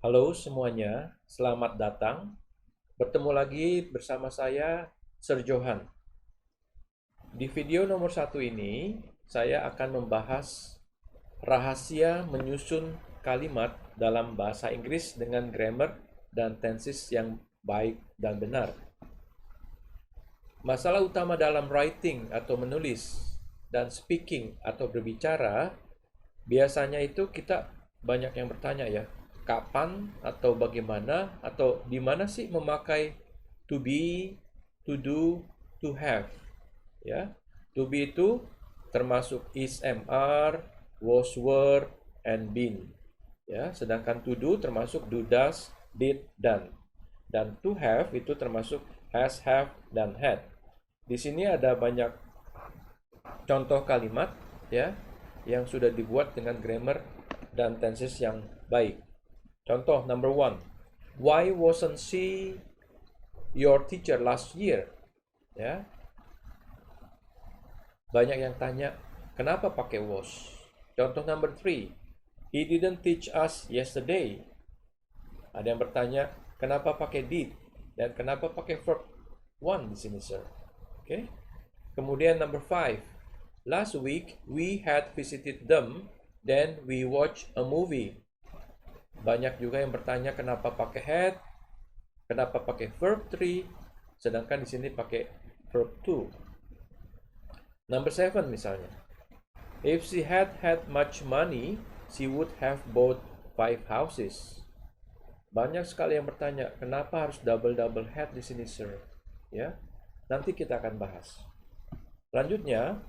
Halo semuanya, selamat datang. Bertemu lagi bersama saya, Sir Johan. Di video nomor 1 ini, saya akan membahas rahasia menyusun kalimat dalam bahasa Inggris dengan grammar dan tenses yang baik dan benar. Masalah utama dalam writing atau menulis dan speaking atau berbicara, biasanya itu kita banyak yang bertanya ya, kapan atau bagaimana atau di mana sih memakai to be, to do, to have, ya. To be itu termasuk is, am, are, was, were, and been, ya. Sedangkan to do termasuk do, does, did, done. Dan to have itu termasuk has, have, dan had. Di sini ada banyak contoh kalimat ya yang sudah dibuat dengan grammar dan tenses yang baik. Contoh number one, why wasn't she your teacher last year? Ya, banyak yang tanya kenapa pakai was. Contoh number three, he didn't teach us yesterday. Ada yang bertanya kenapa pakai did dan kenapa pakai verb one di sini, sir. Oke. Kemudian number five, last week we had visited them, then we watched a movie. Banyak juga yang bertanya kenapa pakai had, kenapa pakai verb 3, sedangkan di sini pakai verb 2. Number 7 misalnya. If she had had much money, she would have bought 5 houses. Banyak sekali yang bertanya, kenapa harus double had di sini, sir? Ya, nanti kita akan bahas. Selanjutnya,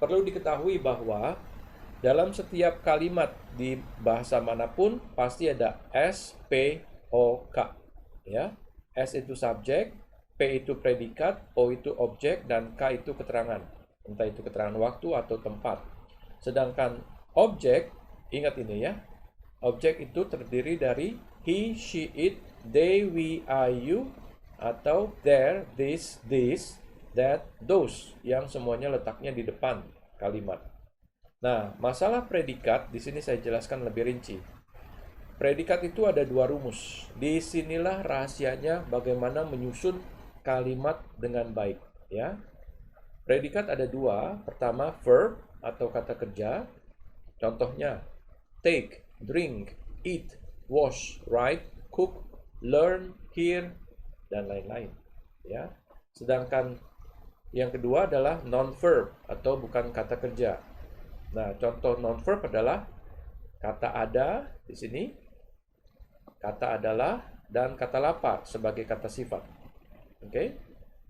perlu diketahui bahwa dalam setiap kalimat di bahasa manapun pasti ada S, P, O, K. Ya, S itu subjek, P itu predikat, O itu objek, dan K itu keterangan. Entah itu keterangan waktu atau tempat. Sedangkan objek, ingat ini ya, objek itu terdiri dari he, she, it, they, we, I, you, atau there, this, that, those, yang semuanya letaknya di depan kalimat. Nah, masalah predikat di sini saya jelaskan lebih rinci. Predikat itu ada dua rumus. Disinilah rahasianya bagaimana menyusun kalimat dengan baik, ya. Predikat ada dua. Pertama, verb atau kata kerja. Contohnya, take, drink, eat, wash, write, cook, learn, hear, dan lain-lain. Ya. Sedangkan yang kedua adalah non-verb atau bukan kata kerja. Nah, contoh non-verb adalah kata ada di sini, kata adalah, dan kata lapar sebagai kata sifat. Oke?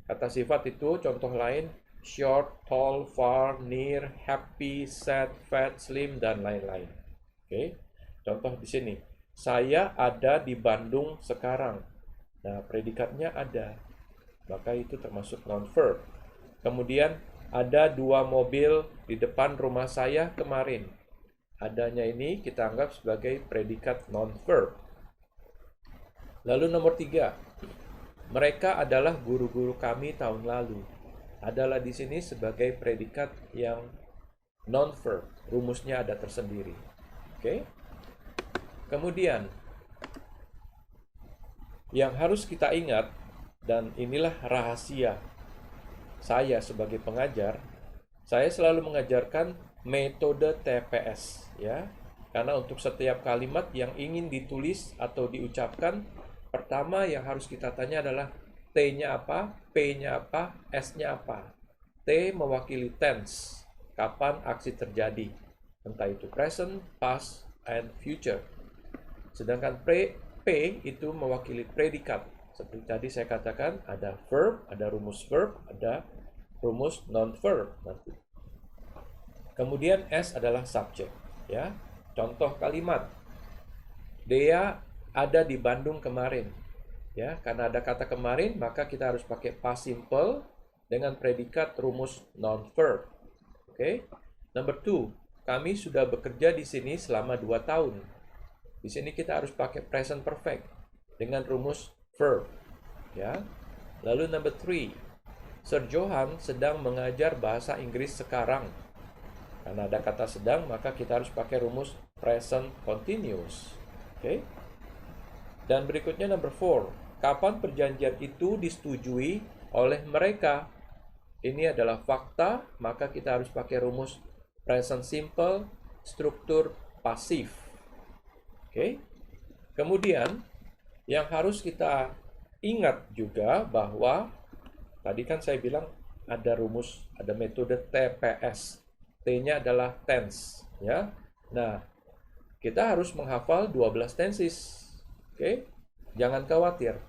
Kata sifat itu contoh lain short, tall, far, near, happy, sad, fat, slim, dan lain-lain. Oke? Contoh di sini. Saya ada di Bandung sekarang. Nah, predikatnya ada. Maka itu termasuk non-verb. Kemudian ada 2 mobil di depan rumah saya kemarin. Adanya ini kita anggap sebagai predikat non-verb. Lalu nomor 3, mereka adalah guru-guru kami tahun lalu. Adalah di sini sebagai predikat yang non-verb. Rumusnya ada tersendiri. Oke? Kemudian, yang harus kita ingat, dan inilah rahasia saya sebagai pengajar, saya selalu mengajarkan metode TPS, ya. Karena untuk setiap kalimat yang ingin ditulis atau diucapkan, pertama yang harus kita tanya adalah T-nya apa, P-nya apa, S-nya apa. T mewakili tense, kapan aksi terjadi, entah itu present, past, and future. Sedangkan P itu mewakili predikat. Seperti tadi saya katakan, ada verb, ada rumus verb, ada rumus non-verb nanti. Kemudian S adalah subjek, ya. Contoh kalimat, Dea ada di Bandung kemarin. Ya, karena ada kata kemarin, maka kita harus pakai past simple dengan predikat rumus non-verb. Oke. Number 2, kami sudah bekerja di sini selama 2 tahun. Di sini kita harus pakai present perfect dengan rumus verb, ya. Lalu number 3, Sir Johan sedang mengajar bahasa Inggris sekarang. Karena ada kata sedang, maka kita harus pakai rumus present continuous. Oke. Dan berikutnya number 4. Kapan perjanjian itu disetujui oleh mereka? Ini adalah fakta, maka kita harus pakai rumus present simple, struktur pasif. Oke. Kemudian yang harus kita ingat juga bahwa tadi kan saya bilang ada rumus, ada metode TPS. T-nya adalah tense, ya. Nah, kita harus menghafal 12 tenses. Oke? Jangan khawatir.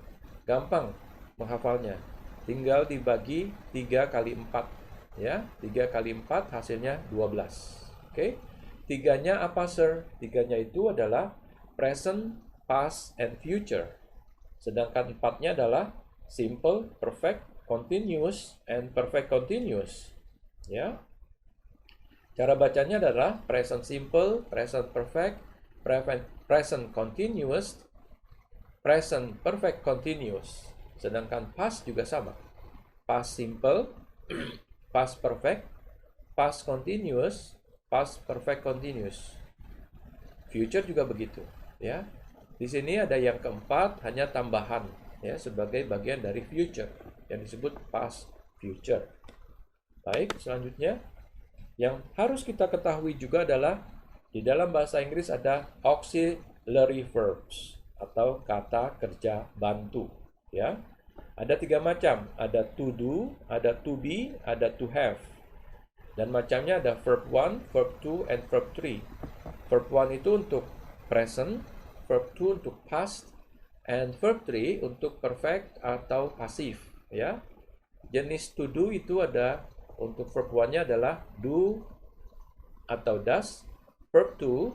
Gampang menghafalnya. Tinggal dibagi 3 kali 4, ya. 3 kali 4 hasilnya 12. Oke? Tiganya apa, sir? Tiganya itu adalah present, past, and future. Sedangkan 4-nya adalah simple, perfect, continuous, and perfect continuous. Ya. Cara bacanya adalah present simple, present perfect, present continuous, present perfect continuous. Sedangkan past juga sama. Past simple, past perfect, past continuous, past perfect continuous. Future juga begitu, ya. Di sini ada yang keempat, hanya tambahan, ya, sebagai bagian dari future yang disebut past future. Baik, selanjutnya yang harus kita ketahui juga adalah di dalam bahasa Inggris ada auxiliary verbs atau kata kerja bantu, ya. Ada 3 macam, ada to do, ada to be, ada to have. Dan macamnya ada verb 1, verb 2, and verb 3. Verb 1 itu untuk present, verb 2 untuk past, and verb 3 untuk perfect atau pasif, ya. Jenis to do itu ada untuk verb 1-nya adalah do atau does, verb 2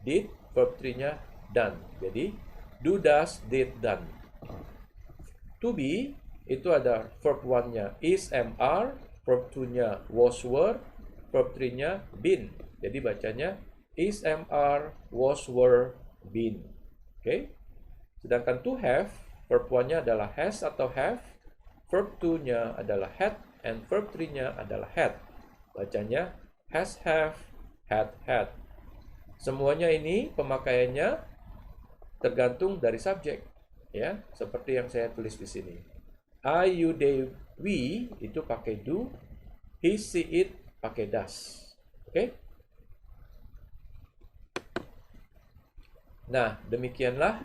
did, verb 3-nya done. Jadi do, does, did, done. To be itu ada verb 1-nya is, am, are, verb 2-nya was, were, verb 3-nya been. Jadi bacanya is, am, are, was, were, been. Oke. Sedangkan to have, verb 1-nya adalah has atau have, verb 2-nya adalah had, and verb 3-nya adalah had. Bacanya has, have, had. Semuanya ini pemakaiannya tergantung dari subjek, ya, seperti yang saya tulis di sini. I, you, they, we itu pakai do, he, she, it pakai does. Oke? Nah, demikianlah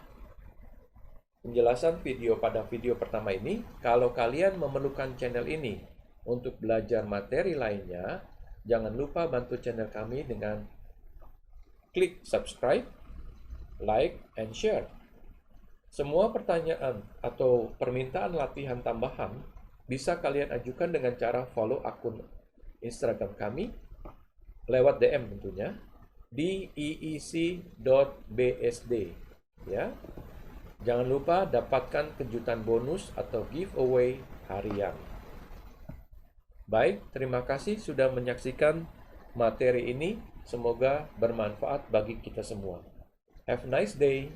penjelasan video pada video pertama ini. Kalau kalian memerlukan channel ini untuk belajar materi lainnya, jangan lupa bantu channel kami dengan klik subscribe, like, and share. Semua pertanyaan atau permintaan latihan tambahan bisa kalian ajukan dengan cara follow akun Instagram kami lewat DM tentunya di eec.bsd, ya. Jangan lupa dapatkan kejutan bonus atau giveaway harian. Baik, terima kasih sudah menyaksikan materi ini. Semoga bermanfaat bagi kita semua. Have a nice day.